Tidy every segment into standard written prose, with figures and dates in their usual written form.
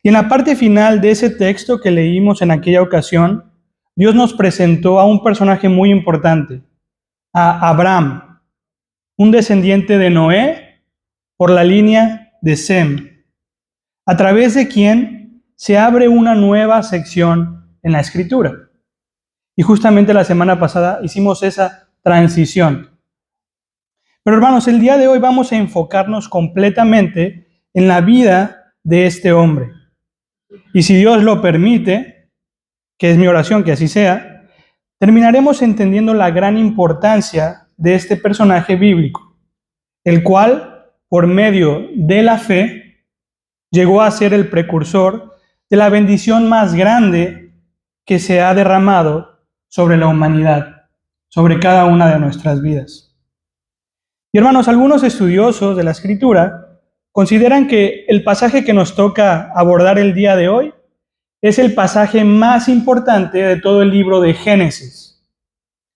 Y en la parte final de ese texto que leímos en aquella ocasión, Dios nos presentó a un personaje muy importante, a Abraham, un descendiente de Noé por la línea de Sem, a través de quien se abre una nueva sección en la Escritura. Y justamente la semana pasada hicimos esa transición. Pero hermanos, el día de hoy vamos a enfocarnos completamente en la vida de este hombre. Y si Dios lo permite, que es mi oración que así sea, terminaremos entendiendo la gran importancia de este personaje bíblico, el cual, por medio de la fe, llegó a ser el precursor de la bendición más grande que se ha derramado sobre la humanidad, sobre cada una de nuestras vidas. Y hermanos, algunos estudiosos de la Escritura consideran que el pasaje que nos toca abordar el día de hoy es el pasaje más importante de todo el libro de Génesis.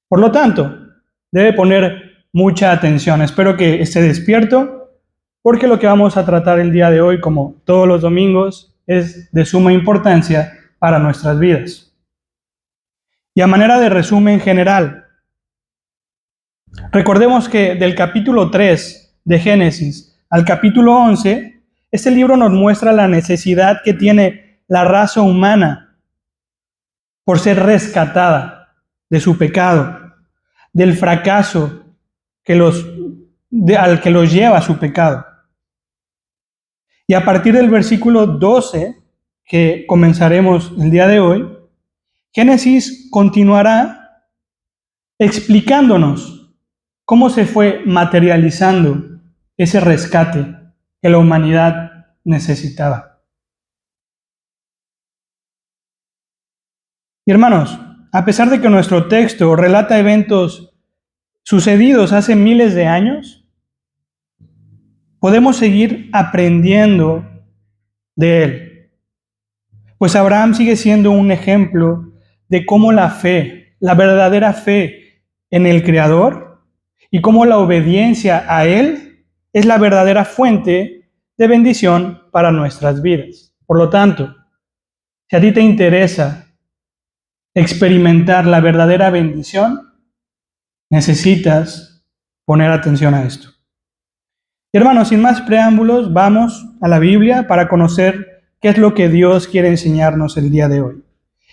Por lo tanto, debe poner mucha atención. Espero que esté despierto, porque lo que vamos a tratar el día de hoy, como todos los domingos, es de suma importancia para nuestras vidas. Y a manera de resumen general, recordemos que del capítulo 3 de Génesis al capítulo 11, este libro nos muestra la necesidad que tiene la raza humana por ser rescatada de su pecado, del fracaso al que los lleva a su pecado. Y a partir del versículo 12, que comenzaremos el día de hoy, Génesis continuará explicándonos cómo se fue materializando ese rescate que la humanidad necesitaba. Y hermanos, a pesar de que nuestro texto relata eventos sucedidos hace miles de años, podemos seguir aprendiendo de él. Pues Abraham sigue siendo un ejemplo de cómo la fe, la verdadera fe en el Creador, y cómo la obediencia a Él es la verdadera fuente de bendición para nuestras vidas. Por lo tanto, si a ti te interesa experimentar la verdadera bendición, necesitas poner atención a esto. Y hermanos, sin más preámbulos, vamos a la Biblia para conocer qué es lo que Dios quiere enseñarnos el día de hoy.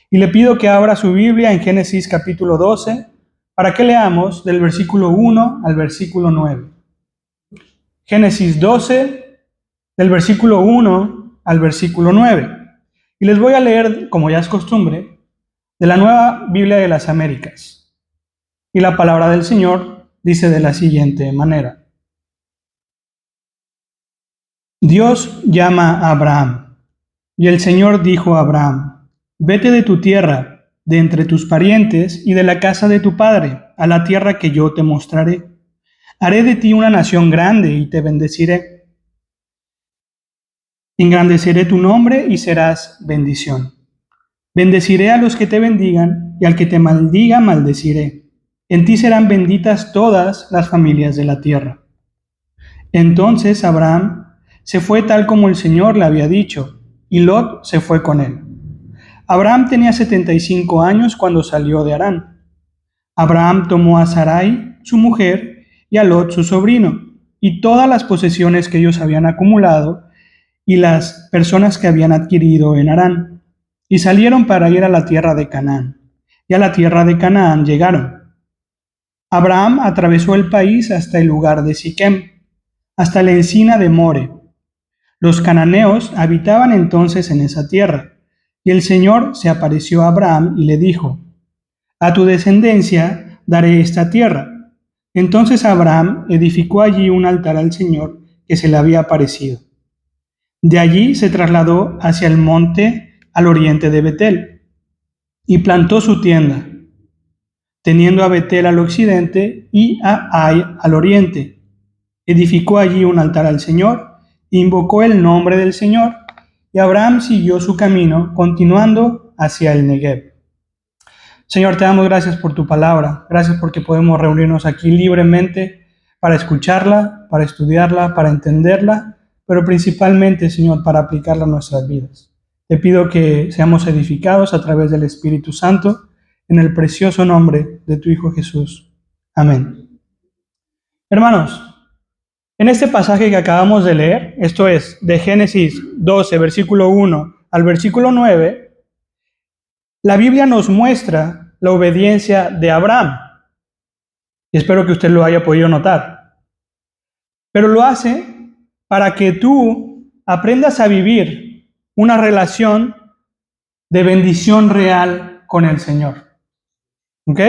Y le pido que abra su Biblia en Génesis capítulo 12, para que leamos del versículo 1 al versículo 9. Génesis 12, del versículo 1 al versículo 9. Y les voy a leer, como ya es costumbre, de la Nueva Biblia de las Américas. Y la palabra del Señor dice de la siguiente manera. Dios llama a Abraham, y el Señor dijo a Abraham: vete de tu tierra, de entre tus parientes y de la casa de tu padre, a la tierra que yo te mostraré. Haré de ti una nación grande y te bendeciré. Engrandeceré tu nombre y serás bendición. Bendeciré a los que te bendigan, y al que te maldiga maldeciré. En ti serán benditas todas las familias de la tierra. Entonces Abraham se fue tal como el Señor le había dicho, y Lot se fue con él. Abraham tenía 75 años cuando salió de Harán. Abraham tomó a Sarai, su mujer, y a Lot, su sobrino, y todas las posesiones que ellos habían acumulado, y las personas que habían adquirido en Harán, y salieron para ir a la tierra de Canaán. Y a la tierra de Canaán llegaron. Abraham atravesó el país hasta el lugar de Siquem, hasta la encina de More. Los cananeos habitaban entonces en esa tierra. Y el Señor se apareció a Abraham y le dijo: a tu descendencia daré esta tierra. Entonces Abraham edificó allí un altar al Señor que se le había aparecido. De allí se trasladó hacia el monte al oriente de Betel y plantó su tienda, teniendo a Betel al occidente y a Ai al oriente. Edificó allí un altar al Señor, invocó el nombre del Señor, y Abraham siguió su camino, continuando hacia el Negev. Señor, te damos gracias por tu palabra. Gracias porque podemos reunirnos aquí libremente para escucharla, para estudiarla, para entenderla, pero principalmente, Señor, para aplicarla a nuestras vidas. Te pido que seamos edificados a través del Espíritu Santo, en el precioso nombre de tu Hijo Jesús. Amén. Hermanos, en este pasaje que acabamos de leer, esto es, de Génesis 12, versículo 1 al versículo 9, la Biblia nos muestra la obediencia de Abraham. Y espero que usted lo haya podido notar. Pero lo hace para que tú aprendas a vivir una relación de bendición real con el Señor. ¿Ok?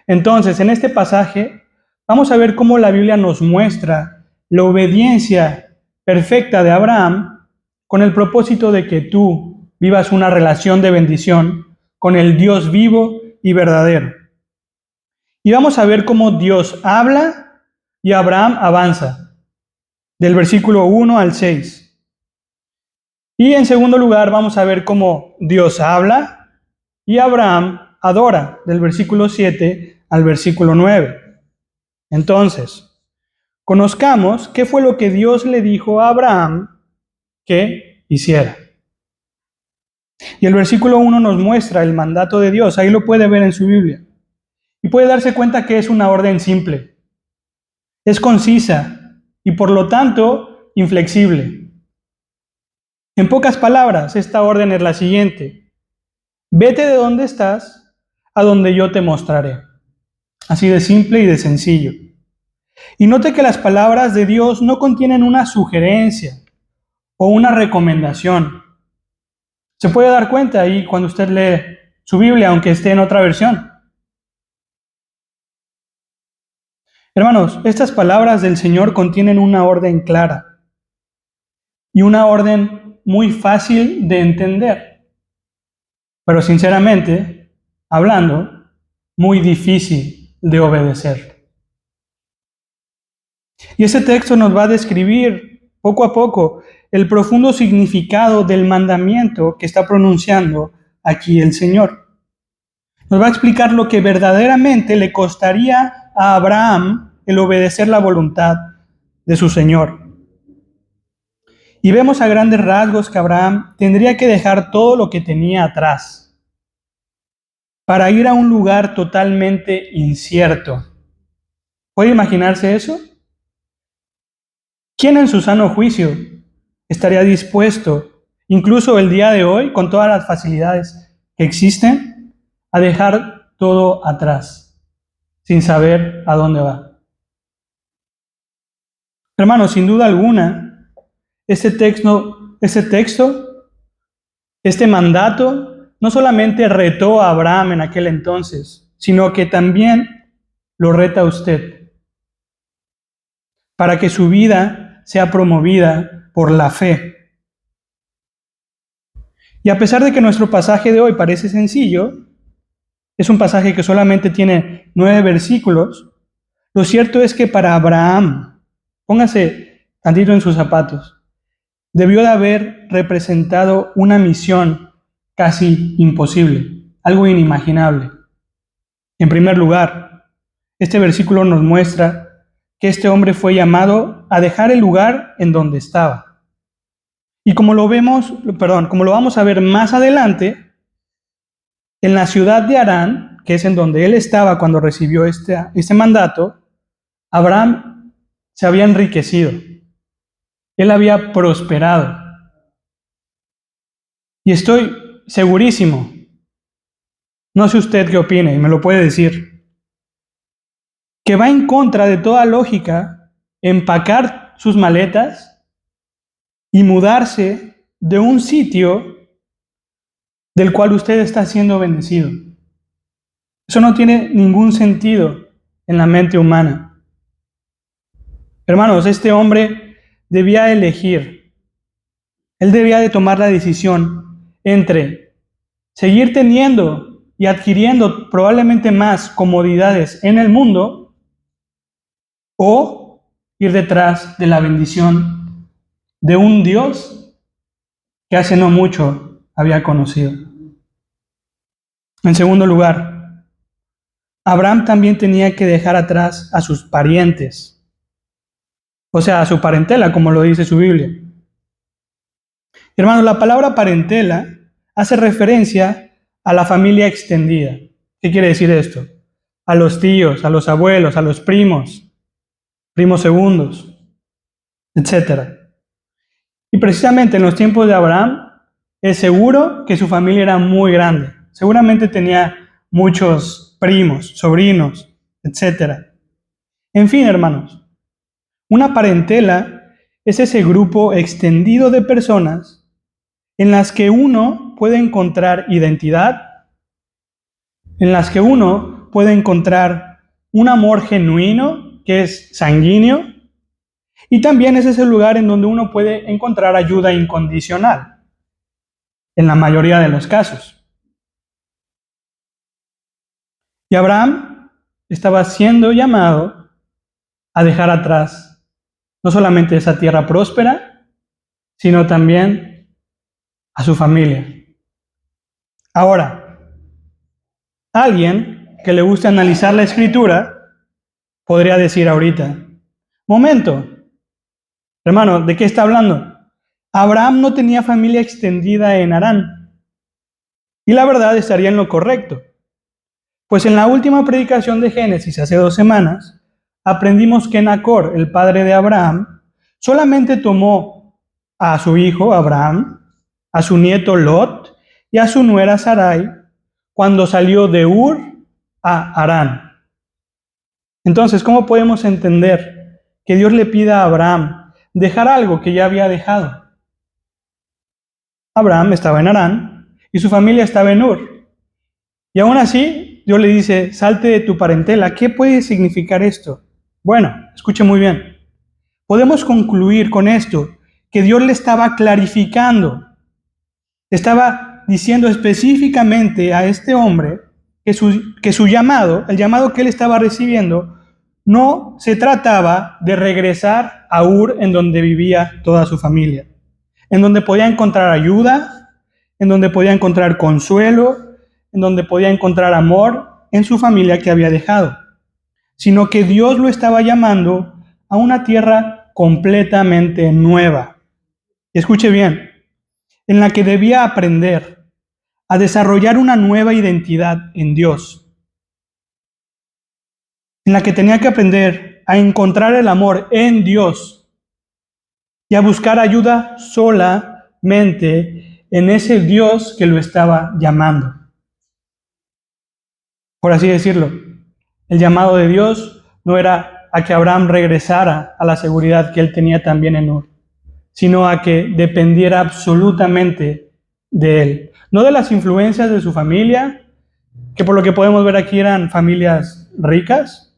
Entonces, en este pasaje, vamos a ver cómo la Biblia nos muestra la obediencia perfecta de Abraham con el propósito de que tú vivas una relación de bendición con el Dios vivo y verdadero. Y vamos a ver cómo Dios habla y Abraham avanza, del versículo 1 al 6. Y en segundo lugar, vamos a ver cómo Dios habla y Abraham adora, del versículo 7 al versículo 9. Entonces, conozcamos qué fue lo que Dios le dijo a Abraham que hiciera. Y el versículo 1 nos muestra el mandato de Dios, ahí lo puede ver en su Biblia. Y puede darse cuenta que es una orden simple, es concisa y por lo tanto inflexible. En pocas palabras, esta orden es la siguiente: vete de donde estás a donde yo te mostraré. Así de simple y de sencillo. Y note que las palabras de Dios no contienen una sugerencia o una recomendación. Se puede dar cuenta ahí cuando usted lee su Biblia, aunque esté en otra versión. Hermanos, estas palabras del Señor contienen una orden clara y una orden muy fácil de entender, pero sinceramente, hablando, muy difícil de obedecer. Y ese texto nos va a describir poco a poco el profundo significado del mandamiento que está pronunciando aquí el Señor. Nos va a explicar lo que verdaderamente le costaría a Abraham el obedecer la voluntad de su Señor. Y vemos a grandes rasgos que Abraham tendría que dejar todo lo que tenía atrás para ir a un lugar totalmente incierto. ¿Puede imaginarse eso? ¿Quién en su sano juicio estaría dispuesto, incluso el día de hoy, con todas las facilidades que existen, a dejar todo atrás, sin saber a dónde va? Hermanos, sin duda alguna, este mandato, no solamente retó a Abraham en aquel entonces, sino que también lo reta a usted, para que su vida sea promovida por la fe. Y a pesar de que nuestro pasaje de hoy parece sencillo, es un pasaje que solamente tiene 9 versículos, lo cierto es que para Abraham, póngase tantito en sus zapatos, debió de haber representado una misión casi imposible, algo inimaginable. En primer lugar, este versículo nos muestra que este hombre fue llamado a dejar el lugar en donde estaba. Y como lo vamos a ver más adelante, en la ciudad de Harán, que es en donde él estaba cuando recibió este mandato, Abraham se había enriquecido. Él había prosperado. Y estoy segurísimo, no sé usted qué opine y me lo puede decir, que va en contra de toda lógica empacar sus maletas y mudarse de un sitio del cual usted está siendo bendecido. Eso no tiene ningún sentido en la mente humana. Hermanos, este hombre debía elegir. Él debía de tomar la decisión entre seguir teniendo y adquiriendo probablemente más comodidades en el mundo o ir detrás de la bendición de un Dios que hace no mucho había conocido. En segundo lugar, Abraham también tenía que dejar atrás a sus parientes, o sea, a su parentela, como lo dice su Biblia. Hermanos, la palabra parentela hace referencia a la familia extendida. ¿Qué quiere decir esto? A los tíos, a los abuelos, a los primos, primos segundos, etc. Y precisamente en los tiempos de Abraham, es seguro que su familia era muy grande. Seguramente tenía muchos primos, sobrinos, etc. En fin, hermanos, una parentela es ese grupo extendido de personas en las que uno puede encontrar identidad, en las que uno puede encontrar un amor genuino, que es sanguíneo, y también es ese lugar en donde uno puede encontrar ayuda incondicional, en la mayoría de los casos. Y Abraham estaba siendo llamado a dejar atrás no solamente esa tierra próspera, sino también a su familia. Ahora, alguien que le guste analizar la escritura podría decir ahorita, momento, hermano, ¿de qué está hablando? Abraham no tenía familia extendida en Harán. Y la verdad estaría en lo correcto. Pues en la última predicación de Génesis hace 2 semanas, aprendimos que Nacor, el padre de Abraham, solamente tomó a su hijo Abraham, a su nieto Lot y a su nuera Sarai cuando salió de Ur a Harán. Entonces, ¿cómo podemos entender que Dios le pida a Abraham dejar algo que ya había dejado? Abraham estaba en Harán y su familia estaba en Ur. Y aún así, Dios le dice, salte de tu parentela. ¿Qué puede significar esto? Bueno, escuche muy bien. Podemos concluir con esto, que Dios le estaba clarificando, estaba diciendo específicamente a este hombre que su llamado, el llamado que él estaba recibiendo, no se trataba de regresar a Ur, en donde vivía toda su familia, en donde podía encontrar ayuda, en donde podía encontrar consuelo, en donde podía encontrar amor en su familia que había dejado, sino que Dios lo estaba llamando a una tierra completamente nueva. Escuche bien, en la que debía aprender a desarrollar una nueva identidad en Dios, en la que tenía que aprender a encontrar el amor en Dios y a buscar ayuda solamente en ese Dios que lo estaba llamando. Por así decirlo, el llamado de Dios no era a que Abraham regresara a la seguridad que él tenía también en Ur, sino a que dependiera absolutamente de él. No de las influencias de su familia, que por lo que podemos ver aquí eran familias ricas,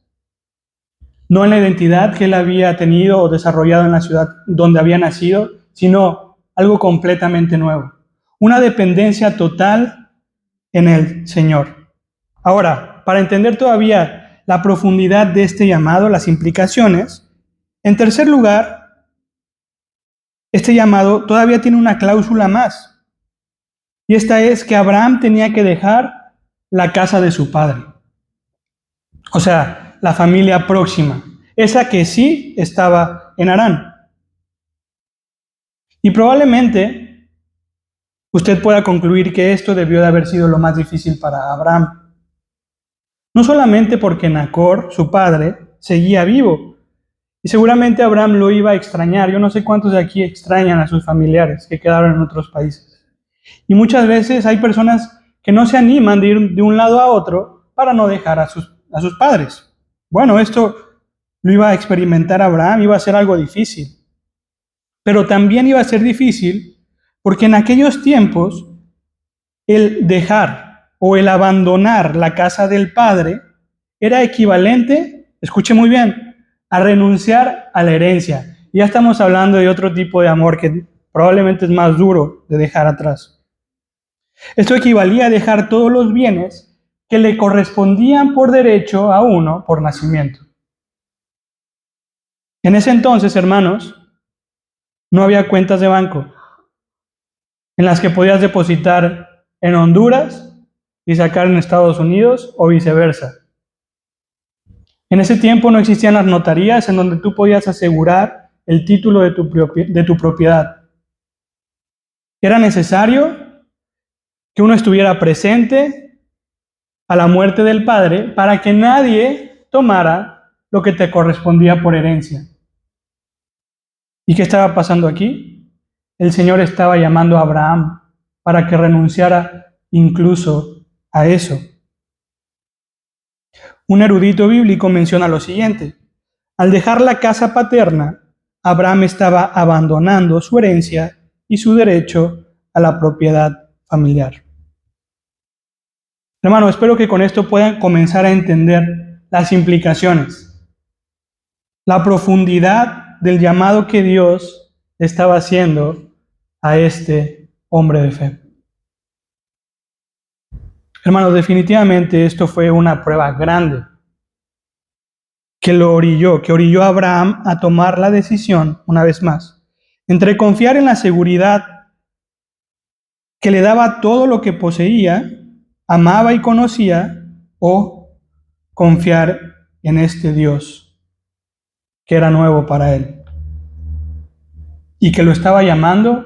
no en la identidad que él había tenido o desarrollado en la ciudad donde había nacido, sino algo completamente nuevo. Una dependencia total en el Señor. Ahora, para entender todavía la profundidad de este llamado, las implicaciones, en tercer lugar, este llamado todavía tiene una cláusula más. Y esta es que Abraham tenía que dejar la casa de su padre. O sea, la familia próxima. Esa que sí estaba en Harán. Y probablemente usted pueda concluir que esto debió de haber sido lo más difícil para Abraham. No solamente porque Nacor, su padre, seguía vivo. Y seguramente Abraham lo iba a extrañar. Yo no sé cuántos de aquí extrañan a sus familiares que quedaron en otros países. Y muchas veces hay personas que no se animan de ir de un lado a otro para no dejar a sus padres. Bueno, esto lo iba a experimentar Abraham, iba a ser algo difícil. Pero también iba a ser difícil porque en aquellos tiempos el dejar o el abandonar la casa del padre era equivalente, escuche muy bien, a renunciar a la herencia. Ya estamos hablando de otro tipo de amor que probablemente es más duro de dejar atrás. Esto equivalía a dejar todos los bienes que le correspondían por derecho a uno por nacimiento. En ese entonces, hermanos, no había cuentas de banco en las que podías depositar en Honduras y sacar en Estados Unidos o viceversa. En ese tiempo no existían las notarías en donde tú podías asegurar el título de tu propiedad. Era necesario que uno estuviera presente a la muerte del padre para que nadie tomara lo que te correspondía por herencia. ¿Y qué estaba pasando aquí? El Señor estaba llamando a Abraham para que renunciara incluso a eso. Un erudito bíblico menciona lo siguiente: al dejar la casa paterna, Abraham estaba abandonando su herencia y su derecho a la propiedad familiar. Hermano, espero que con esto puedan comenzar a entender las implicaciones, la profundidad del llamado que Dios estaba haciendo a este hombre de fe. Hermanos, definitivamente esto fue una prueba grande que orilló a Abraham a tomar la decisión, una vez más, entre confiar en la seguridad que le daba todo lo que poseía, amaba y conocía, o confiar en este Dios que era nuevo para él y que lo estaba llamando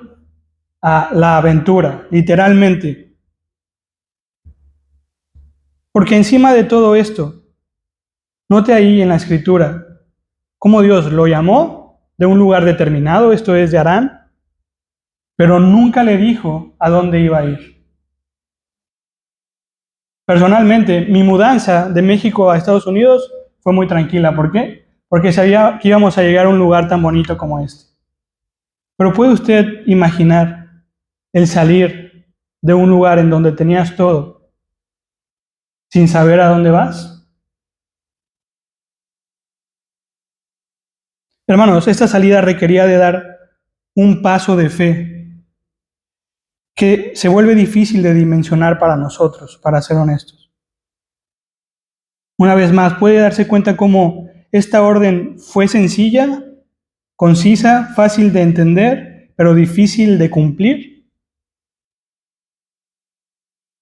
a la aventura, literalmente. Porque encima de todo esto, note ahí en la escritura cómo Dios lo llamó de un lugar determinado, esto es de Harán, pero nunca le dijo a dónde iba a ir. Personalmente, mi mudanza de México a Estados Unidos fue muy tranquila. ¿Por qué? Porque sabía que íbamos a llegar a un lugar tan bonito como este. Pero ¿puede usted imaginar el salir de un lugar en donde tenías todo sin saber a dónde vas? Hermanos, esta salida requería de dar un paso de fe que se vuelve difícil de dimensionar para nosotros, para ser honestos. Una vez más, puede darse cuenta cómo esta orden fue sencilla, concisa, fácil de entender, pero difícil de cumplir.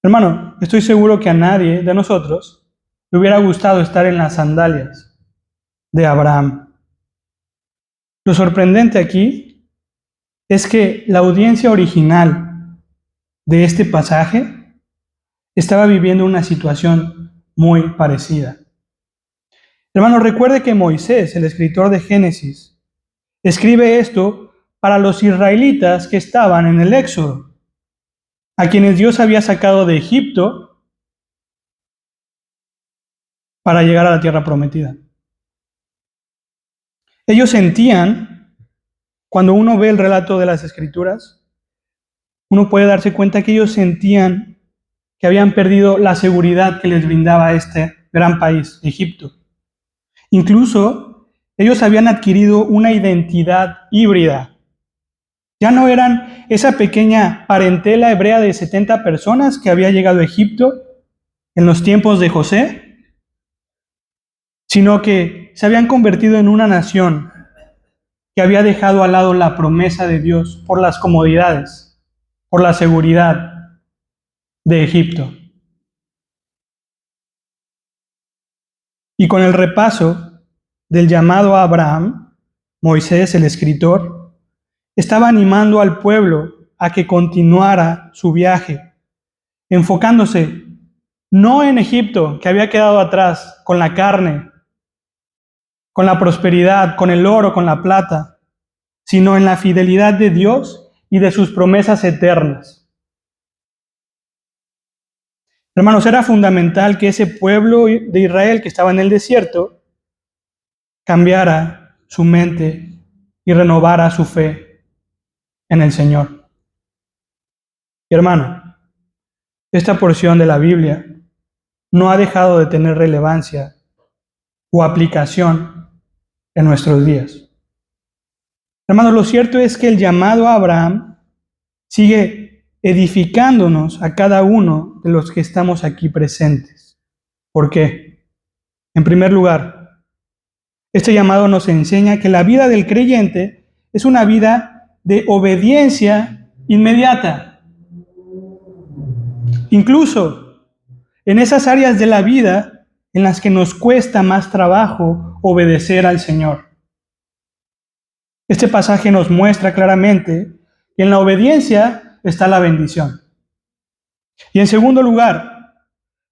Hermano, estoy seguro que a nadie de nosotros le hubiera gustado estar en las sandalias de Abraham. Lo sorprendente aquí es que la audiencia original de este pasaje estaba viviendo una situación muy parecida. Hermano, recuerde que Moisés, el escritor de Génesis, escribe esto para los israelitas que estaban en el Éxodo, a quienes Dios había sacado de Egipto para llegar a la tierra prometida. Ellos sentían, cuando uno ve el relato de las Escrituras, uno puede darse cuenta que ellos sentían que habían perdido la seguridad que les brindaba este gran país, Egipto. Incluso ellos habían adquirido una identidad híbrida. Ya no eran esa pequeña parentela hebrea de 70 personas que había llegado a Egipto en los tiempos de José, sino que se habían convertido en una nación que había dejado al lado la promesa de Dios por las comodidades, por la seguridad de Egipto. Y con el repaso del llamado a Abraham, Moisés, el escritor, estaba animando al pueblo a que continuara su viaje, enfocándose no en Egipto, que había quedado atrás, con la carne, con la prosperidad, con el oro, con la plata, sino en la fidelidad de Dios y de sus promesas eternas. Hermanos, era fundamental que ese pueblo de Israel que estaba en el desierto cambiara su mente y renovara su fe en el Señor. Y hermano, esta porción de la Biblia no ha dejado de tener relevancia o aplicación en nuestros días. Hermanos, lo cierto es que el llamado a Abraham sigue edificándonos a cada uno de los que estamos aquí presentes. ¿Por qué? En primer lugar, este llamado nos enseña que la vida del creyente es una vida de obediencia inmediata. Incluso en esas áreas de la vida en las que nos cuesta más trabajo obedecer al Señor. Este pasaje nos muestra claramente que en la obediencia está la bendición. Y en segundo lugar,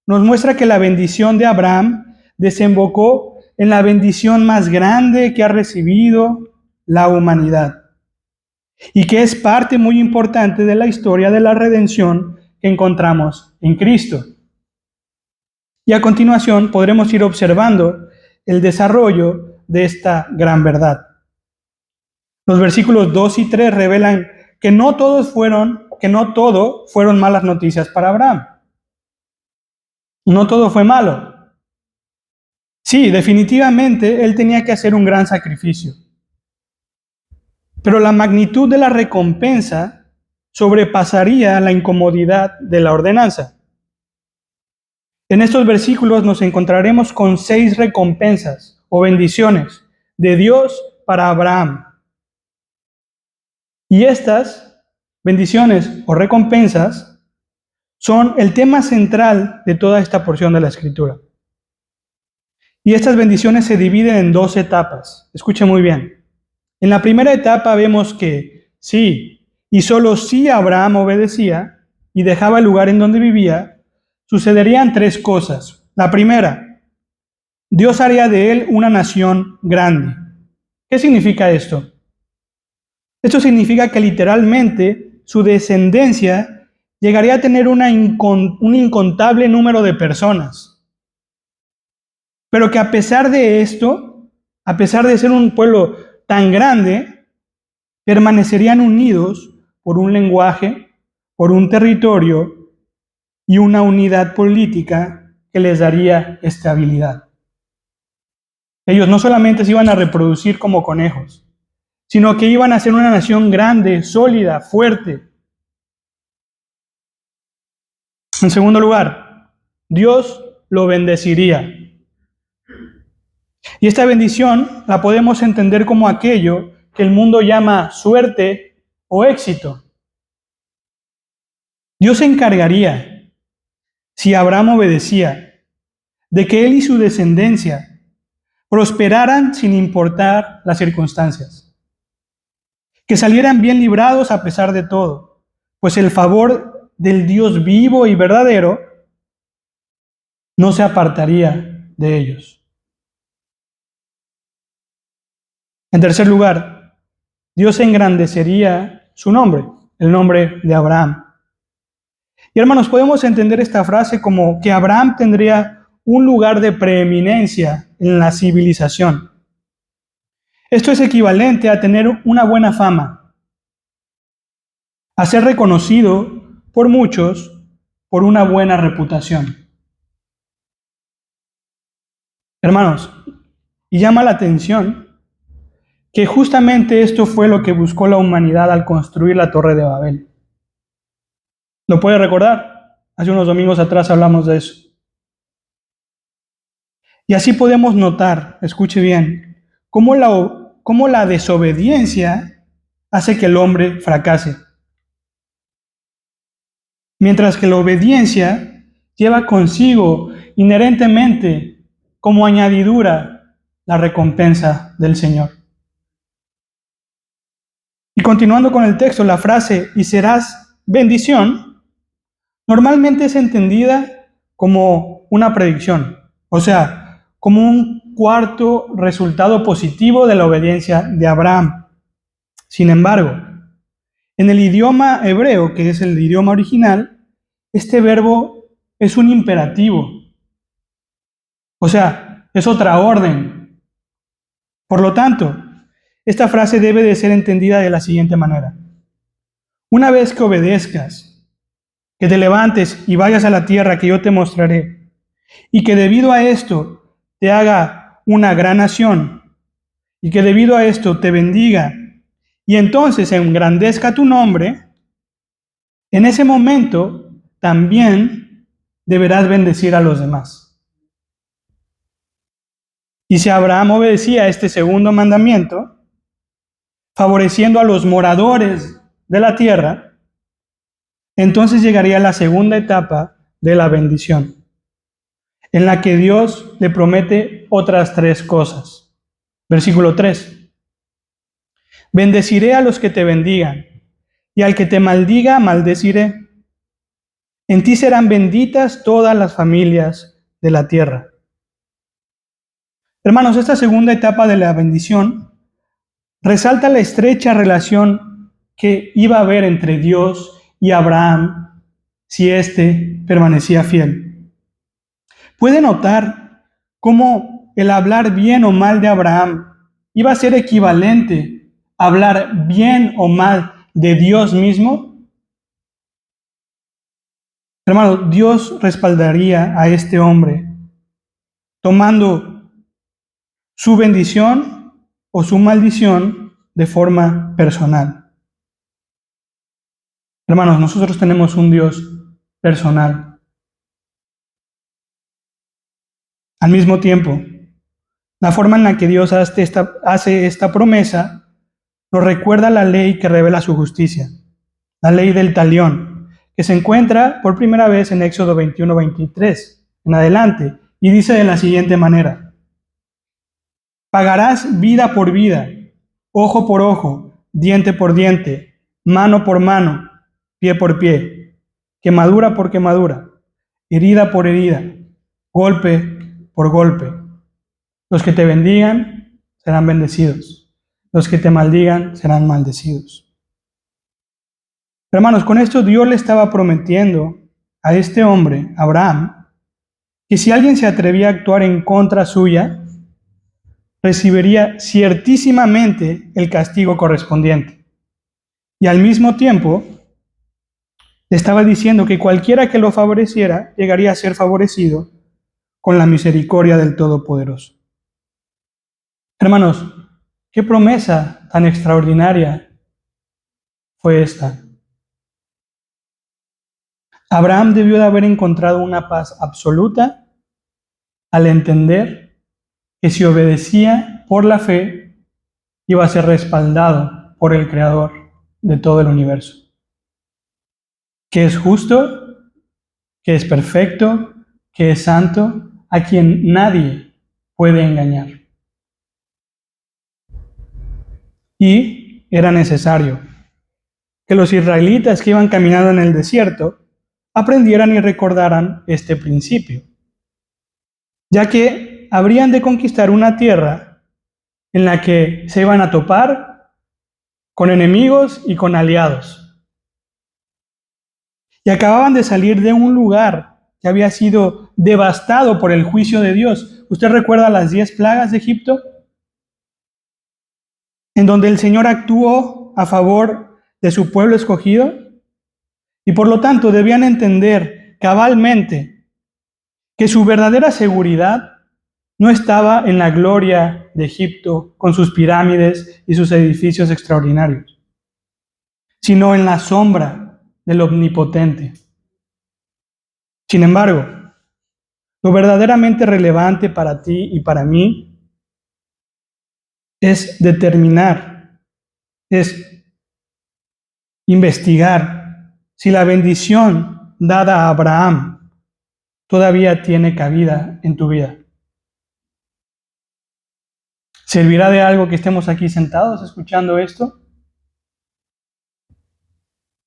nos muestra que la bendición de Abraham desembocó en la bendición más grande que ha recibido la humanidad y que es parte muy importante de la historia de la redención que encontramos en Cristo. Y a continuación podremos ir observando el desarrollo de esta gran verdad. Los versículos 2 y 3 revelan que no todo fueron malas noticias para Abraham. No todo fue malo. Sí, definitivamente él tenía que hacer un gran sacrificio. Pero la magnitud de la recompensa sobrepasaría la incomodidad de la ordenanza. En estos versículos nos encontraremos con 6 recompensas o bendiciones de Dios para Abraham. Y estas bendiciones o recompensas son el tema central de toda esta porción de la Escritura. Y estas bendiciones se dividen en 2 etapas. Escuche muy bien. En la primera etapa vemos que sí, y solo si Abraham obedecía y dejaba el lugar en donde vivía, sucederían 3 cosas. La primera, Dios haría de él una nación grande. ¿Qué significa esto? Esto significa que literalmente su descendencia llegaría a tener un incontable número de personas. Pero que a pesar de esto, a pesar de ser un pueblo tan grande, permanecerían unidos por un lenguaje, por un territorio y una unidad política que les daría estabilidad. Ellos no solamente se iban a reproducir como conejos, sino que iban a ser una nación grande, sólida, fuerte. En segundo lugar, Dios lo bendeciría. Y esta bendición la podemos entender como aquello que el mundo llama suerte o éxito. Dios se encargaría, si Abraham obedecía, de que él y su descendencia prosperaran sin importar las circunstancias, que salieran bien librados a pesar de todo, pues el favor del Dios vivo y verdadero no se apartaría de ellos. En tercer lugar, Dios engrandecería su nombre, el nombre de Abraham. Y hermanos, podemos entender esta frase como que Abraham tendría un lugar de preeminencia en la civilización. Esto es equivalente a tener una buena fama, a ser reconocido por muchos por una buena reputación. Hermanos, y llama la atención que justamente esto fue lo que buscó la humanidad al construir la Torre de Babel. ¿Lo puede recordar? Hace unos domingos atrás hablamos de eso. Y así podemos notar, escuche bien, cómo la desobediencia hace que el hombre fracase. Mientras que la obediencia lleva consigo inherentemente como añadidura la recompensa del Señor. Y continuando con el texto, la frase "y serás bendición" normalmente es entendida como una predicción, o sea, como un cuarto resultado positivo de la obediencia de Abraham. Sin embargo, en el idioma hebreo, que es el idioma original, este verbo es un imperativo, o sea, es otra orden. Por lo tanto, esta frase debe de ser entendida de la siguiente manera. Una vez que obedezcas, que te levantes y vayas a la tierra que yo te mostraré, y que debido a esto te haga una gran nación, y que debido a esto te bendiga, y entonces engrandezca tu nombre, en ese momento también deberás bendecir a los demás. Y si Abraham obedecía a este segundo mandamiento, favoreciendo a los moradores de la tierra, entonces llegaría la segunda etapa de la bendición, en la que Dios le promete otras 3 cosas. Versículo 3. Bendeciré a los que te bendigan, y al que te maldiga, maldeciré. En ti serán benditas todas las familias de la tierra. Hermanos, esta segunda etapa de la bendición resalta la estrecha relación que iba a haber entre Dios y Abraham si éste permanecía fiel. Puede notar cómo el hablar bien o mal de Abraham iba a ser equivalente a hablar bien o mal de Dios mismo. Hermano, Dios respaldaría a este hombre tomando su bendición o su maldición de forma personal. Hermanos, nosotros tenemos un Dios personal. Al mismo tiempo, la forma en la que Dios hace esta promesa nos recuerda la ley que revela su justicia, la ley del talión, que se encuentra por primera vez en Éxodo 21-23 en adelante, y dice de la siguiente manera: pagarás vida por vida, ojo por ojo, diente por diente, mano por mano, pie por pie, quemadura por quemadura, herida por herida, golpe por golpe. Los que te bendigan serán bendecidos, los que te maldigan serán maldecidos. Hermanos, con esto Dios le estaba prometiendo a este hombre, Abraham, que si alguien se atrevía a actuar en contra suya, recibiría ciertísimamente el castigo correspondiente. Y al mismo tiempo, le estaba diciendo que cualquiera que lo favoreciera llegaría a ser favorecido con la misericordia del Todopoderoso. Hermanos, qué promesa tan extraordinaria fue esta. Abraham debió de haber encontrado una paz absoluta al entender que si obedecía por la fe, iba a ser respaldado por el Creador de todo el universo, que es justo, que es perfecto, que es santo, a quien nadie puede engañar. Y era necesario que los israelitas que iban caminando en el desierto aprendieran y recordaran este principio, ya que habrían de conquistar una tierra en la que se iban a topar con enemigos y con aliados. Y acababan de salir de un lugar que había sido devastado por el juicio de Dios. ¿Usted recuerda las 10 plagas de Egipto? En donde el Señor actuó a favor de su pueblo escogido, y por lo tanto debían entender cabalmente que su verdadera seguridad no estaba en la gloria de Egipto con sus pirámides y sus edificios extraordinarios, sino en la sombra del Omnipotente. Sin embargo, lo verdaderamente relevante para ti y para mí es determinar, es investigar si la bendición dada a Abraham todavía tiene cabida en tu vida. ¿Servirá de algo que estemos aquí sentados escuchando esto?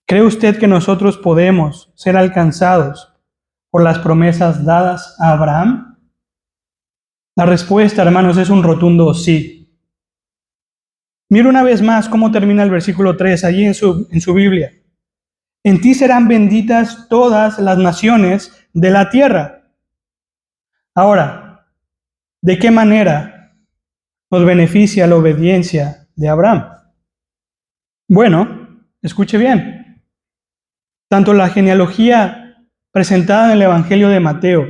¿Cree usted que nosotros podemos ser alcanzados por las promesas dadas a Abraham? La respuesta, hermanos, es un rotundo sí. Mira una vez más cómo termina el versículo 3 allí en su Biblia. En ti serán benditas todas las naciones de la tierra. Ahora, ¿de qué manera nos beneficia la obediencia de Abraham? Bueno, escuche bien. Tanto la genealogía presentada en el Evangelio de Mateo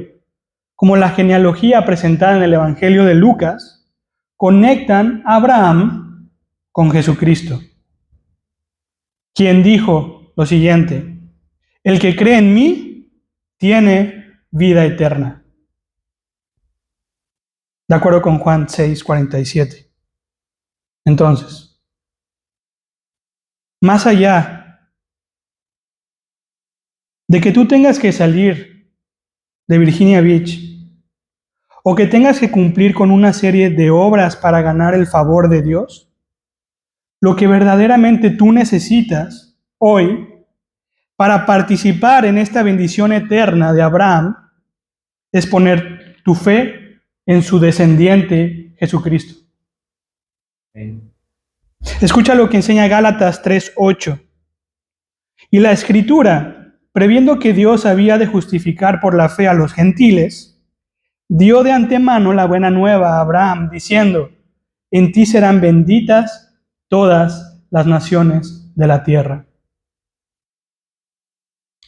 como la genealogía presentada en el Evangelio de Lucas conectan a Abraham con Jesucristo, quien dijo lo siguiente: el que cree en mí tiene vida eterna. De acuerdo con Juan 6:47. Entonces, más allá de que tú tengas que salir de Virginia Beach o que tengas que cumplir con una serie de obras para ganar el favor de Dios, lo que verdaderamente tú necesitas hoy para participar en esta bendición eterna de Abraham es poner tu fe en su descendiente Jesucristo. Escucha lo que enseña Gálatas 3:8. Y la Escritura, previendo que Dios había de justificar por la fe a los gentiles, dio de antemano la buena nueva a Abraham, diciendo: en ti serán benditas todas las naciones de la tierra.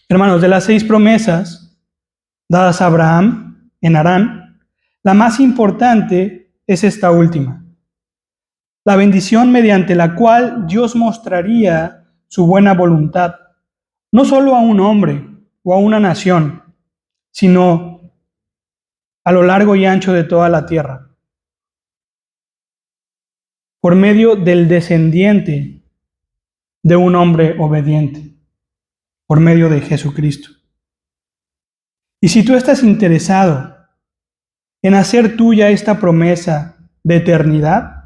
Hermanos, de las 6 promesas dadas a Abraham en Harán, la más importante es esta última: la bendición mediante la cual Dios mostraría su buena voluntad, no solo a un hombre o a una nación, sino a lo largo y ancho de toda la tierra, por medio del descendiente de un hombre obediente, por medio de Jesucristo. Y si tú estás interesado en hacer tuya esta promesa de eternidad,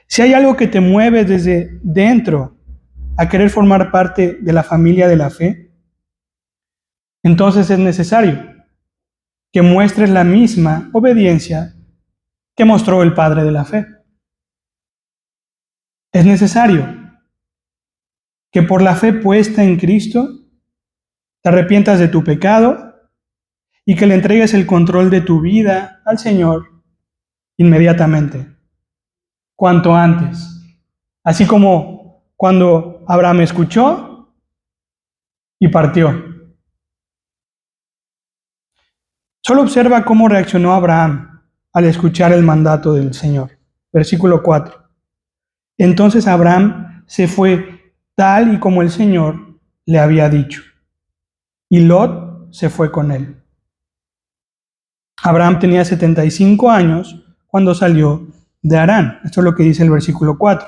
si hay algo que te mueve desde dentro a querer formar parte de la familia de la fe, entonces es necesario que muestres la misma obediencia que mostró el Padre de la fe. Es necesario que por la fe puesta en Cristo te arrepientas de tu pecado y que le entregues el control de tu vida al Señor inmediatamente, cuanto antes. Así como cuando Abraham escuchó y partió. Solo observa cómo reaccionó Abraham al escuchar el mandato del Señor. Versículo 4. Entonces Abraham se fue tal y como el Señor le había dicho, y Lot se fue con él. Abraham tenía 75 años cuando salió de Harán. Esto es lo que dice el versículo 4.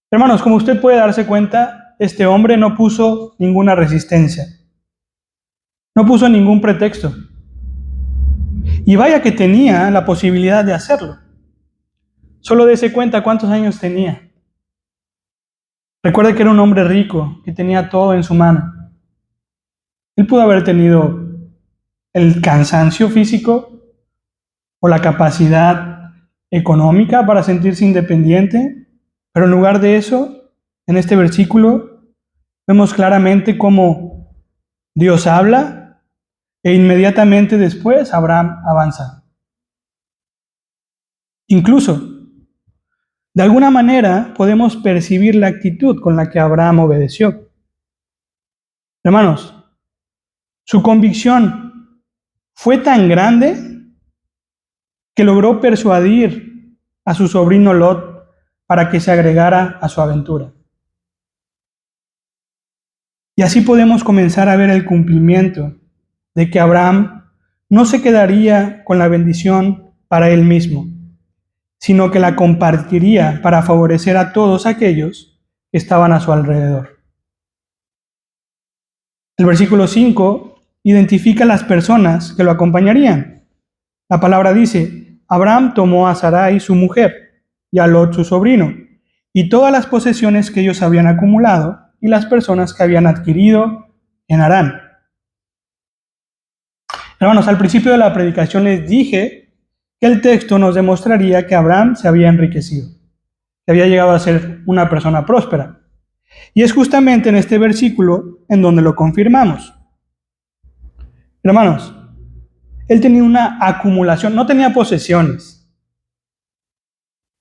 Hermanos, como usted puede darse cuenta, este hombre no puso ninguna resistencia. No puso ningún pretexto. Y vaya que tenía la posibilidad de hacerlo. Solo dése cuenta cuántos años tenía. Recuerde que era un hombre rico, que tenía todo en su mano. Él pudo haber tenido el cansancio físico o la capacidad económica para sentirse independiente, pero en lugar de eso, en este versículo, vemos claramente cómo Dios habla e inmediatamente después Abraham avanza. Incluso, de alguna manera, podemos percibir la actitud con la que Abraham obedeció. Hermanos, su convicción fue tan grande que logró persuadir a su sobrino Lot para que se agregara a su aventura. Y así podemos comenzar a ver el cumplimiento de que Abraham no se quedaría con la bendición para él mismo, sino que la compartiría para favorecer a todos aquellos que estaban a su alrededor. El versículo 5 identifica a las personas que lo acompañarían. La palabra dice: Abraham tomó a Sarai su mujer y a Lot su sobrino, y todas las posesiones que ellos habían acumulado y las personas que habían adquirido en Harán. Hermanos, al principio de la predicación les dije que el texto nos demostraría que Abraham se había enriquecido, que había llegado a ser una persona próspera. Y es justamente en este versículo en donde lo confirmamos. Hermanos, él tenía una acumulación, no tenía posesiones,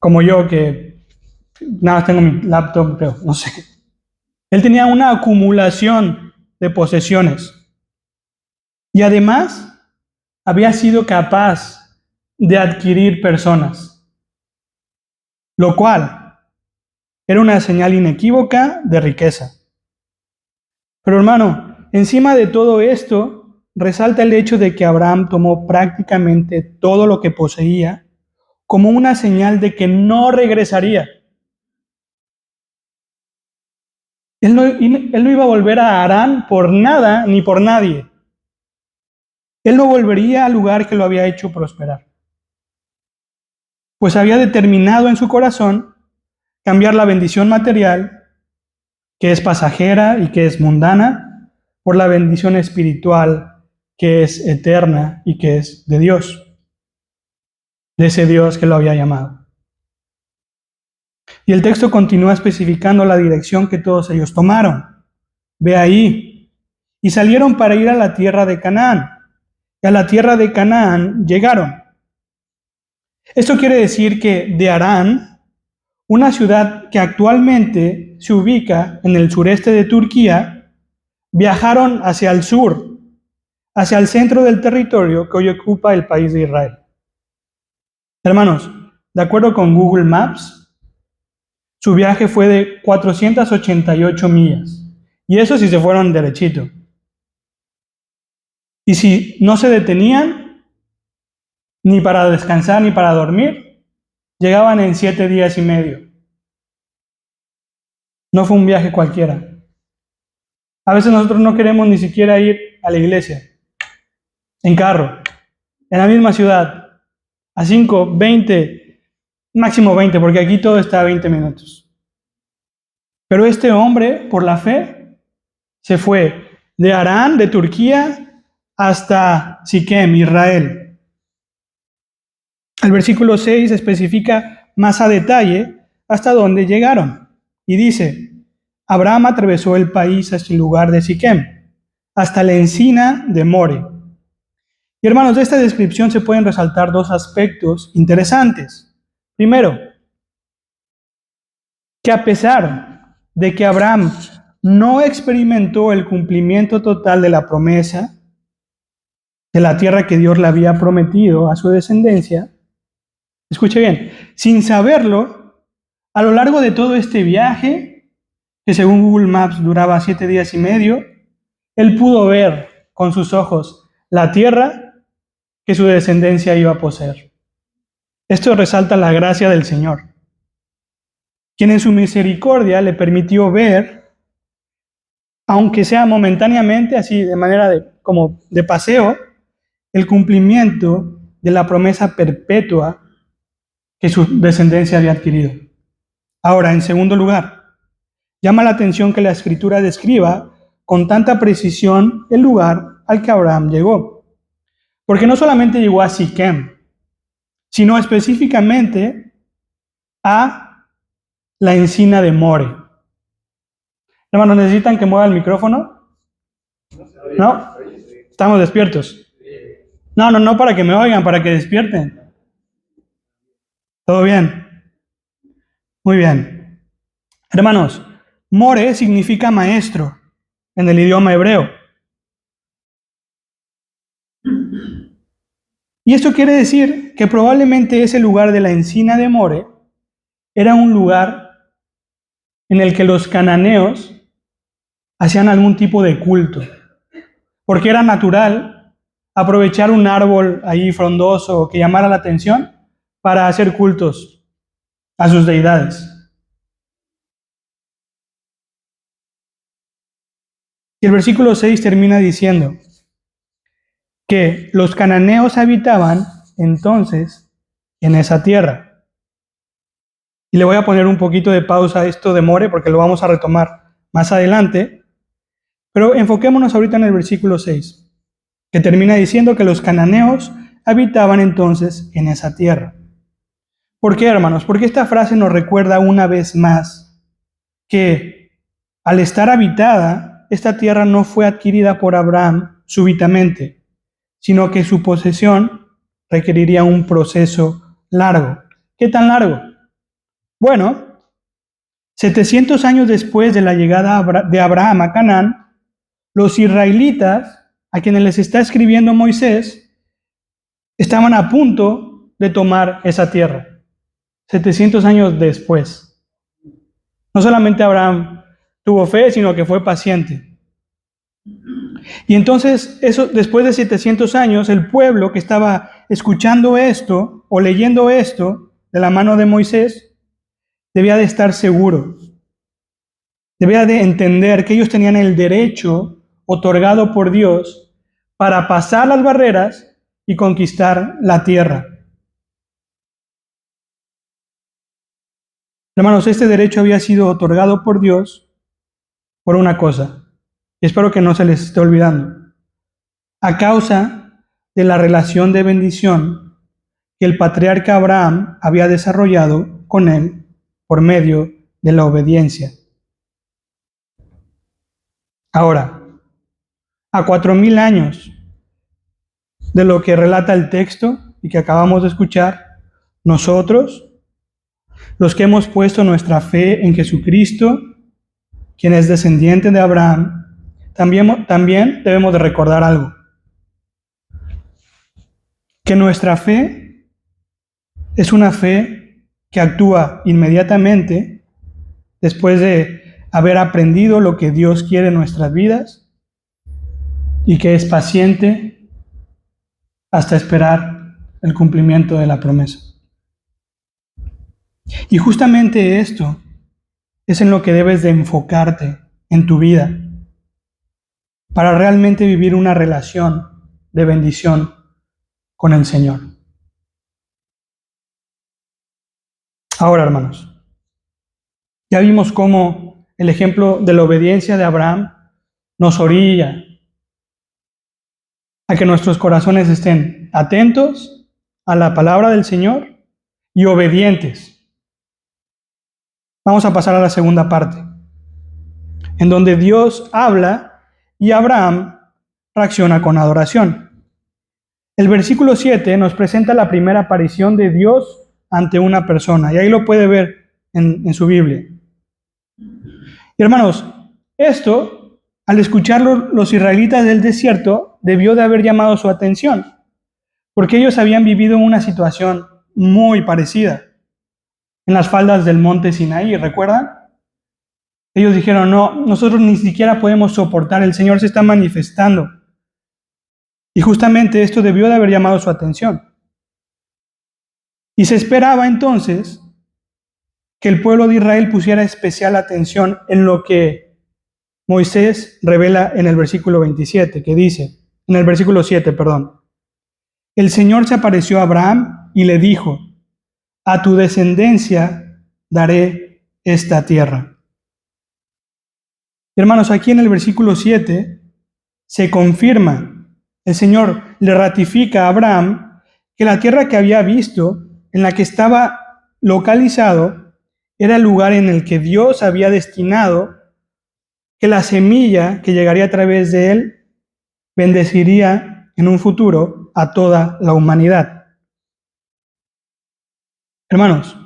como yo que nada más tengo mi laptop, creo, no sé. Él tenía una acumulación de posesiones. Y además, había sido capaz de adquirir personas, lo cual era una señal inequívoca de riqueza. Pero hermano, encima de todo esto, resalta el hecho de que Abraham tomó prácticamente todo lo que poseía como una señal de que no regresaría. Él no iba a volver a Harán por nada ni por nadie. Él no volvería al lugar que lo había hecho prosperar, pues había determinado en su corazón cambiar la bendición material que es pasajera y que es mundana, por la bendición espiritual que es eterna y que es de Dios, de ese Dios que lo había llamado. Y el texto continúa especificando la dirección que todos ellos tomaron. Ve ahí. Y salieron para ir a la tierra de Canaán. Y a la tierra de Canaán llegaron. Esto quiere decir que de Harán, una ciudad que actualmente se ubica en el sureste de Turquía, viajaron hacia el sur, hacia el centro del territorio que hoy ocupa el país de Israel. Hermanos, de acuerdo con Google Maps, su viaje fue de 488 millas. Y eso si se fueron derechito. Y si no se detenían, ni para descansar ni para dormir, llegaban en 7 días y medio. No fue un viaje cualquiera. A veces nosotros no queremos ni siquiera ir a la iglesia, en carro, en la misma ciudad, a 5, 20, máximo 20, porque aquí todo está a 20 minutos. Pero este hombre, por la fe, se fue de Harán, de Turquía, hasta Siquem, Israel. El versículo 6 especifica más a detalle hasta dónde llegaron. Y dice, Abraham atravesó el país hasta el lugar de Siquem, hasta la encina de More. Y hermanos, de esta descripción se pueden resaltar dos aspectos interesantes. Primero, que a pesar de que Abraham no experimentó el cumplimiento total de la promesa de la tierra que Dios le había prometido a su descendencia, escuche bien, sin saberlo, a lo largo de todo este viaje, que según Google Maps duraba 7 días y medio, él pudo ver con sus ojos la tierra que su descendencia iba a poseer. Esto resalta la gracia del Señor, quien en su misericordia le permitió ver, aunque sea momentáneamente, así de manera como de paseo, el cumplimiento de la promesa perpetua que su descendencia había adquirido. Ahora, en segundo lugar, llama la atención que la Escritura describa con tanta precisión el lugar al que Abraham llegó. Porque no solamente llegó a Siquem, sino específicamente a la encina de More. Hermanos, ¿necesitan que mueva el micrófono? ¿No? ¿Estamos despiertos? No para que me oigan, para que despierten. ¿Todo bien? Muy bien. Hermanos, More significa maestro en el idioma hebreo. Y esto quiere decir que probablemente ese lugar de la encina de More era un lugar en el que los cananeos hacían algún tipo de culto, porque era natural aprovechar un árbol ahí frondoso que llamara la atención para hacer cultos a sus deidades. Y el versículo 6 termina diciendo que los cananeos habitaban entonces en esa tierra. Y le voy a poner un poquito de pausa a esto de More porque lo vamos a retomar más adelante. Pero enfoquémonos ahorita en el versículo 6, que termina diciendo que los cananeos habitaban entonces en esa tierra. ¿Por qué, hermanos? Porque esta frase nos recuerda una vez más que al estar habitada, esta tierra no fue adquirida por Abraham súbitamente, sino que su posesión requeriría un proceso largo. ¿Qué tan largo? Bueno, 700 años después de la llegada de Abraham a Canaán, los israelitas, a quienes les está escribiendo Moisés, estaban a punto de tomar esa tierra, 700 años después. No solamente Abraham tuvo fe, sino que fue paciente. Y entonces, después de 700 años, el pueblo que estaba escuchando esto o leyendo esto de la mano de Moisés, debía de estar seguro, debía de entender que ellos tenían el derecho otorgado por Dios para pasar las barreras y conquistar la tierra. Hermanos, este derecho había sido otorgado por Dios por una cosa. Y espero que no se les esté olvidando. A causa de la relación de bendición que el patriarca Abraham había desarrollado con él por medio de la obediencia. Ahora, a 4000 años de lo que relata el texto y que acabamos de escuchar, nosotros, los que hemos puesto nuestra fe en Jesucristo, quien es descendiente de Abraham, también debemos de recordar algo. Que nuestra fe es una fe que actúa inmediatamente después de haber aprendido lo que Dios quiere en nuestras vidas y que es paciente hasta esperar el cumplimiento de la promesa. Y justamente esto es en lo que debes de enfocarte en tu vida para realmente vivir una relación de bendición con el Señor. Ahora, hermanos, ya vimos cómo el ejemplo de la obediencia de Abraham nos orilla a que nuestros corazones estén atentos a la palabra del Señor y obedientes. Vamos a pasar a la segunda parte, en donde Dios habla y Abraham reacciona con adoración. El versículo 7 nos presenta la primera aparición de Dios ante una persona, y ahí lo puede ver en su Biblia. Y hermanos, esto, al escucharlo los israelitas del desierto, debió de haber llamado su atención, porque ellos habían vivido una situación muy parecida en las faldas del monte Sinaí, ¿recuerdan? Ellos dijeron, no, nosotros ni siquiera podemos soportar, el Señor se está manifestando. Y justamente esto debió de haber llamado su atención. Y se esperaba entonces que el pueblo de Israel pusiera especial atención en lo que Moisés revela en el versículo 27, que dice, en el versículo 7, perdón. El Señor se apareció a Abraham y le dijo, a tu descendencia daré esta tierra. Hermanos, aquí en el versículo 7 se confirma, el Señor le ratifica a Abraham que la tierra que había visto, en la que estaba localizado, era el lugar en el que Dios había destinado que la semilla que llegaría a través de él bendeciría en un futuro a toda la humanidad. Hermanos,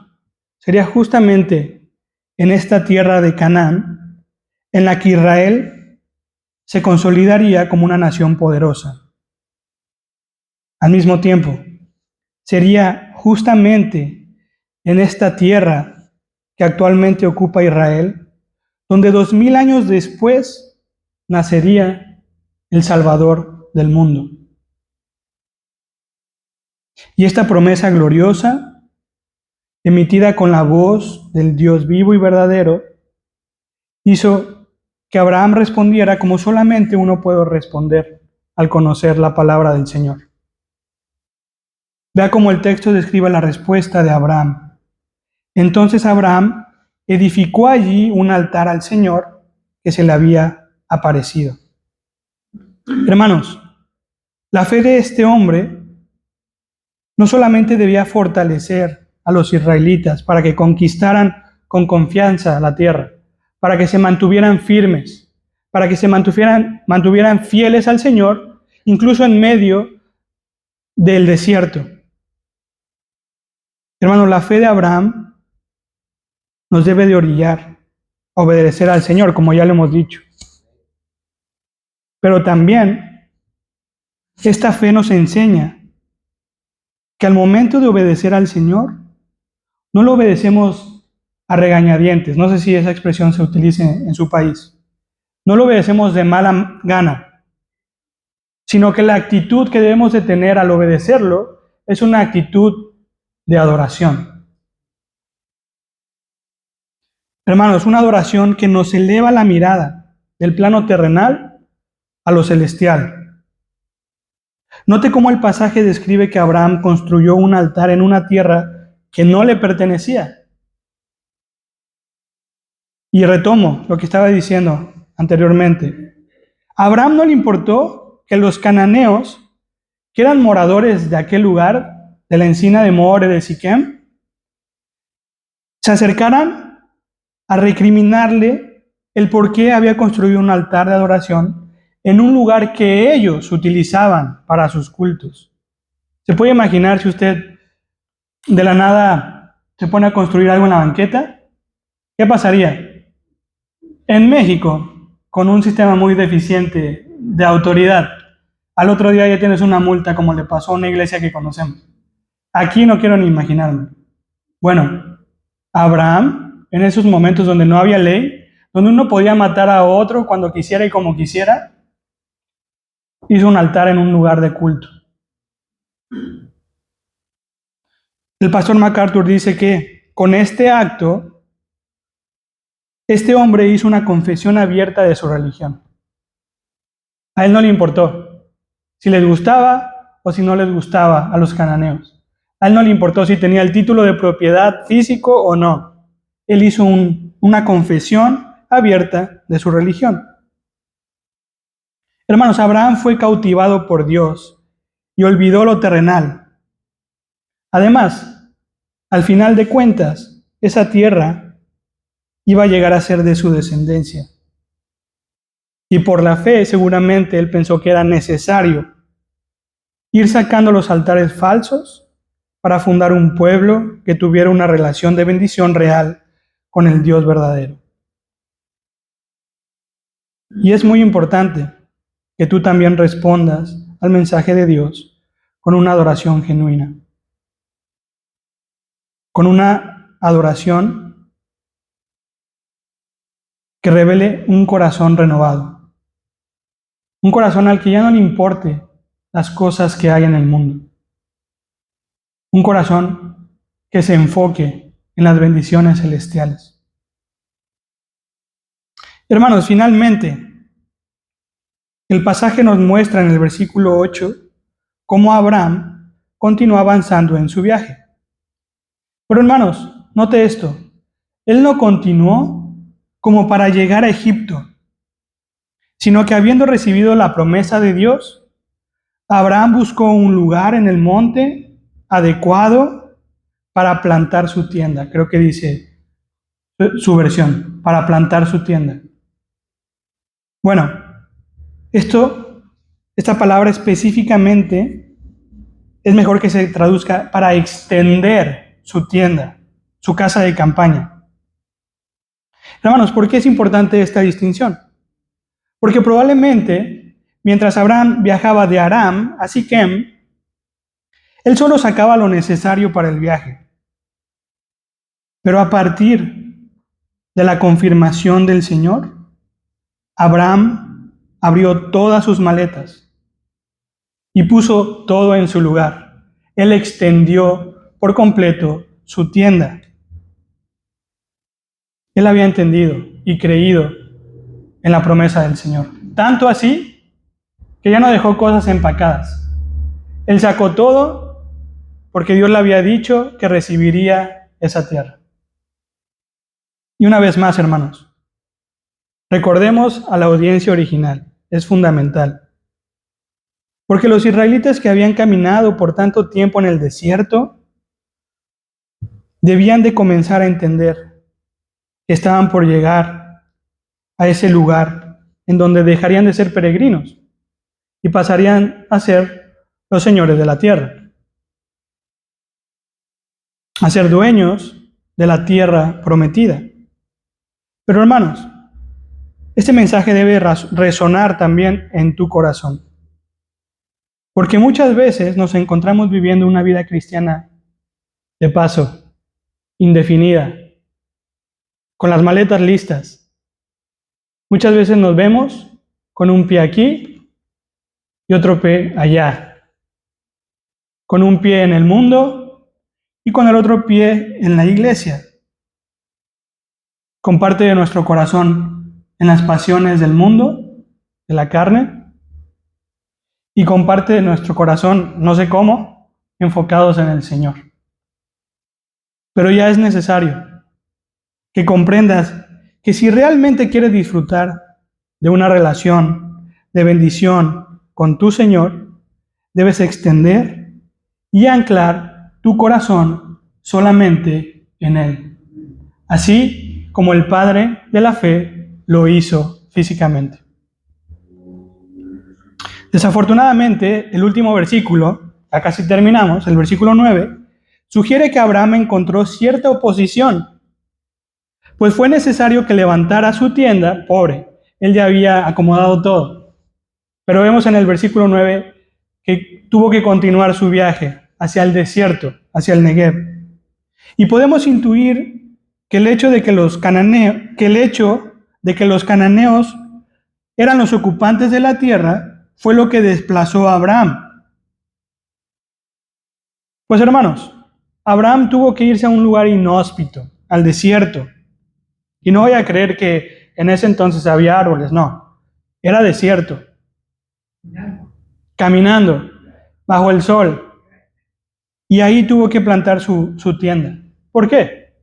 sería justamente en esta tierra de Canaán en la que Israel se consolidaría como una nación poderosa. Al mismo tiempo, sería justamente en esta tierra que actualmente ocupa Israel, donde 2000 años después nacería el Salvador del mundo. Y esta promesa gloriosa, emitida con la voz del Dios vivo y verdadero, hizo que Abraham respondiera como solamente uno puede responder al conocer la palabra del Señor. Vea cómo el texto describe la respuesta de Abraham. Entonces Abraham edificó allí un altar al Señor que se le había aparecido. Hermanos, la fe de este hombre no solamente debía fortalecer a los israelitas para que conquistaran con confianza la tierra, para que se mantuvieran firmes, para que se mantuvieran fieles al Señor, incluso en medio del desierto. Hermanos, la fe de Abraham nos debe de orillar a obedecer al Señor, como ya lo hemos dicho. Pero también esta fe nos enseña que al momento de obedecer al Señor, no lo obedecemos a regañadientes. No sé si esa expresión se utilice en su país. No lo obedecemos de mala gana, sino que la actitud que debemos de tener al obedecerlo es una actitud de adoración. Hermanos, una adoración que nos eleva la mirada del plano terrenal a lo celestial. Note cómo el pasaje describe que Abraham construyó un altar en una tierra que no le pertenecía. Y retomo lo que estaba diciendo anteriormente. A Abraham no le importó que los cananeos, que eran moradores de aquel lugar, de la encina de More, de Siquem, se acercaran a recriminarle el por qué había construido un altar de adoración en un lugar que ellos utilizaban para sus cultos. ¿Se puede imaginar si usted de la nada se pone a construir algo en la banqueta? ¿Qué pasaría? En México, con un sistema muy deficiente de autoridad, al otro día ya tienes una multa como le pasó a una iglesia que conocemos. Aquí no quiero ni imaginarme. Bueno, Abraham, en esos momentos donde no había ley, donde uno podía matar a otro cuando quisiera y como quisiera, hizo un altar en un lugar de culto. El pastor MacArthur dice que con este acto, este hombre hizo una confesión abierta de su religión. A él no le importó si les gustaba o si no les gustaba a los cananeos. A él no le importó si tenía el título de propiedad físico o no. Él hizo una confesión abierta de su religión. Hermanos, Abraham fue cautivado por Dios y olvidó lo terrenal. Además, al final de cuentas, esa tierra iba a llegar a ser de su descendencia. Y por la fe, seguramente, él pensó que era necesario ir sacando los altares falsos para fundar un pueblo que tuviera una relación de bendición real con el Dios verdadero. Y es muy importante que tú también respondas al mensaje de Dios con una adoración genuina, con una adoración que revele un corazón renovado, un corazón al que ya no le importe las cosas que hay en el mundo, un corazón que se enfoque en las bendiciones celestiales. Hermanos, finalmente, el pasaje nos muestra en el versículo 8 cómo Abraham continuó avanzando en su viaje. Pero hermanos, note esto, él no continuó como para llegar a Egipto, sino que habiendo recibido la promesa de Dios, Abraham buscó un lugar en el monte adecuado para plantar su tienda. Creo que dice su versión, para plantar su tienda. Bueno, esta palabra específicamente es mejor que se traduzca para extender su tienda, su casa de campaña. Hermanos, ¿por qué es importante esta distinción? Porque probablemente, mientras Abraham viajaba de Aram a Siquem, él solo sacaba lo necesario para el viaje. Pero a partir de la confirmación del Señor, Abraham abrió todas sus maletas y puso todo en su lugar. Él extendió por completo su tienda. Él había entendido y creído en la promesa del Señor. Tanto así que ya no dejó cosas empacadas. Él sacó todo porque Dios le había dicho que recibiría esa tierra. Y una vez más, hermanos, recordemos a la audiencia original. Es fundamental. Porque los israelitas que habían caminado por tanto tiempo en el desierto debían de comenzar a entender que estaban por llegar a ese lugar en donde dejarían de ser peregrinos y pasarían a ser los señores de la tierra, a ser dueños de la tierra prometida. Pero hermanos, este mensaje debe resonar también en tu corazón, porque muchas veces nos encontramos viviendo una vida cristiana de paso, indefinida, con las maletas listas. Muchas veces nos vemos con un pie aquí y otro pie allá, con un pie en el mundo y con el otro pie en la iglesia, con parte de nuestro corazón en las pasiones del mundo, de la carne, y con parte de nuestro corazón, no sé cómo, enfocados en el Señor. Pero ya es necesario que comprendas que si realmente quieres disfrutar de una relación de bendición con tu Señor, debes extender y anclar tu corazón solamente en Él, así como el Padre de la fe lo hizo físicamente. Desafortunadamente, el último versículo, ya casi terminamos, el versículo 9, sugiere que Abraham encontró cierta oposición, pues fue necesario que levantara su tienda, pobre, él ya había acomodado todo. Pero vemos en el versículo 9 que tuvo que continuar su viaje hacia el desierto, hacia el Negev. Y podemos intuir que el hecho de que los cananeos eran los ocupantes de la tierra fue lo que desplazó a Abraham. Pues hermanos, Abraham tuvo que irse a un lugar inhóspito, al desierto. Y no voy a creer que en ese entonces había árboles, no. Era desierto. Caminando bajo el sol. Y ahí tuvo que plantar su tienda. ¿Por qué?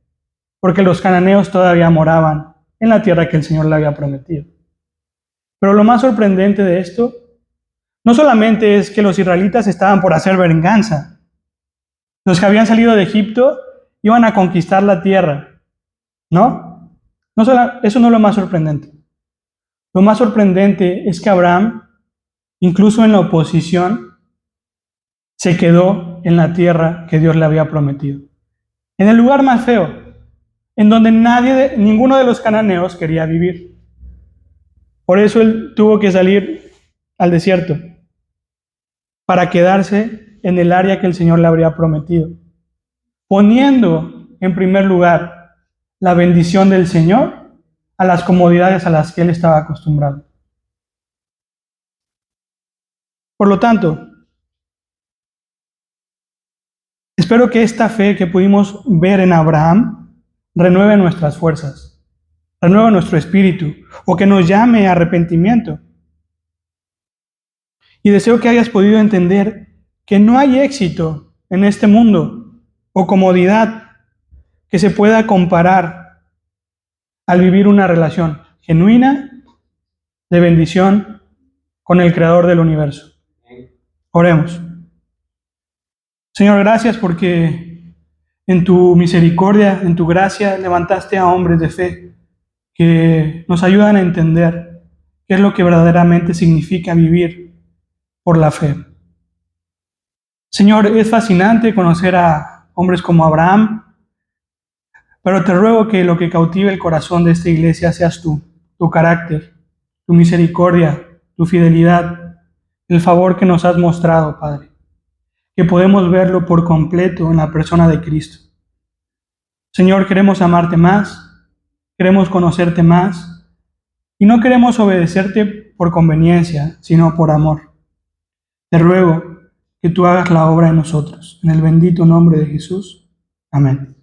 Porque los cananeos todavía moraban en la tierra que el Señor le había prometido. Pero lo más sorprendente de esto no solamente es que los israelitas estaban por hacer venganza. Los que habían salido de Egipto iban a conquistar la tierra, ¿no? Eso no es lo más sorprendente. Lo más sorprendente es que Abraham, incluso en la oposición, se quedó en la tierra que Dios le había prometido. En el lugar más feo, en donde ninguno de los cananeos quería vivir. Por eso él tuvo que salir al desierto, para quedarse en el área que el Señor le habría prometido, poniendo en primer lugar la bendición del Señor a las comodidades a las que él estaba acostumbrado. Por lo tanto, espero que esta fe que pudimos ver en Abraham renueve nuestras fuerzas, renueve nuestro espíritu, o que nos llame a arrepentimiento. Y deseo que hayas podido entender que no hay éxito en este mundo o comodidad que se pueda comparar al vivir una relación genuina de bendición con el Creador del universo. Oremos. Señor, gracias porque en tu misericordia, en tu gracia, levantaste a hombres de fe que nos ayudan a entender qué es lo que verdaderamente significa vivir por la fe. Señor, es fascinante conocer a hombres como Abraham, pero te ruego que lo que cautive el corazón de esta iglesia seas tú, tu carácter, tu misericordia, tu fidelidad, el favor que nos has mostrado, Padre, que podemos verlo por completo en la persona de Cristo. Señor, queremos amarte más, queremos conocerte más, y no queremos obedecerte por conveniencia, sino por amor. Te ruego que tú hagas la obra en nosotros. En el bendito nombre de Jesús. Amén.